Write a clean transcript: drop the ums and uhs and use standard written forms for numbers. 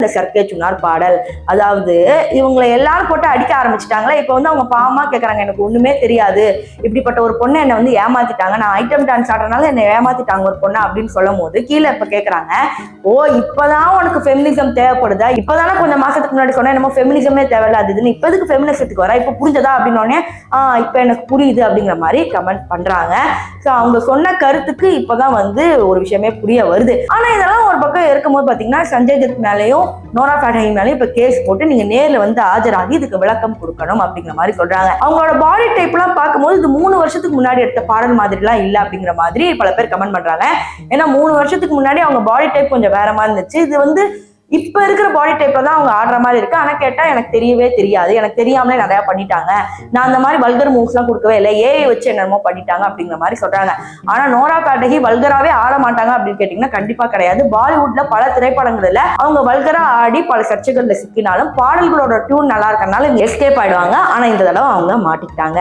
இந்த சர்க்கே சுனார் பாடல். அதாவது இவங்களை எல்லாரும் போட்டு அடிக்க ஆரம்பிச்சுட்டாங்களா. இப்ப வந்து அவங்க பாவமா கேக்குறாங்க, எனக்கு ஒண்ணுமே தெரியாது, இப்படிப்பட்ட ஒரு பொண்ணை என்ன வந்து ஏமாத்திட்டாங்க, நான் ஐட்டம் டான்ஸ் ஆடுறதுனால என்ன ஏமாத்திட்டாங்க ஒரு பொண்ணு அப்படின்னு சொல்லும் போது கீழே இப்ப கேக்குறாங்க, ஓ இப்பதான் உனக்கு ஃபெமினிசம் தேவைப்படுதா, இப்பதானே கொஞ்சம் மாசத்துக்கு முன்னாடி சொன்னா என்னமோ ஃபெமினிசமே தேவையில்ல அது இதுன்னு, இப்ப எதுக்கு ஃபெமினிசத்துக்கு வர, இப்ப புரிஞ்சதா அப்படின்னு இப்ப எனக்கு புரியுது அப்படிங்கிற மாதிரி கமெண்ட் பண்றாங்க. ஸோ அவங்க சொன்ன கருத்துக்கு இப்பதான் வந்து ஒரு விஷயமே புரிய வருது. ஆனா இதெல்லாம் ஒரு பக்கம் இருக்கும்போது பாத்தீங்கன்னா சஞ்சய் தத் மேலேயும் நோரா ஃபடேஹி மேலேயும் இப்ப கேஸ் போட்டு நீங்க நேர்ல வந்து ஆஜராகி இதுக்கு விளக்கம் கொடுக்கணும் அப்படிங்கிற மாதிரி சொல்றாங்க. அவங்களோட பாடி டைப் எல்லாம் பார்க்கும்போது இது 3 வருஷத்துக்கு முன்னாடி எடுத்த பாடல் மாதிரி எல்லாம் இல்ல அப்படிங்கிற மாதிரி பல பேர் கமெண்ட் பண்றாங்க. ஏன்னா 3 வருஷத்துக்கு முன்னாடி அவங்க பாடி டைப் கொஞ்சம் வேற மாதிரி இருந்துச்சு. இது வந்து இப்ப இருக்கிற பாடி டைப்ல தான் அவங்க ஆடுற மாதிரி இருக்கு. ஆனா கேட்டா எனக்கு தெரியவே தெரியாது, எனக்கு தெரியாமலே நிறைய பண்ணிட்டாங்க, நான் அந்த மாதிரி வல்கர் மூவ்ஸ் எல்லாம் கொடுக்கவே இல்லை, ஏஐ வச்சு என்னமோ பண்ணிட்டாங்க அப்படிங்கிற மாதிரி சொல்றாங்க. ஆனா நோரா ஃபடேஹி வல்கராவே ஆட மாட்டாங்க அப்படின்னு கேட்டீங்கன்னா கண்டிப்பா கிடையாது. பாலிவுட்ல பல திரைப்படங்கள்ல அவங்க வல்கரா ஆடி பல சர்ச்சைகள்ல சிக்கினாலும் பாடல்களோட டியூன் நல்லா இருக்கறனால எஸ்கேப் ஆயிடுவாங்க. ஆனா இந்த தடவை அவங்க மாட்டிக்கிட்டாங்க.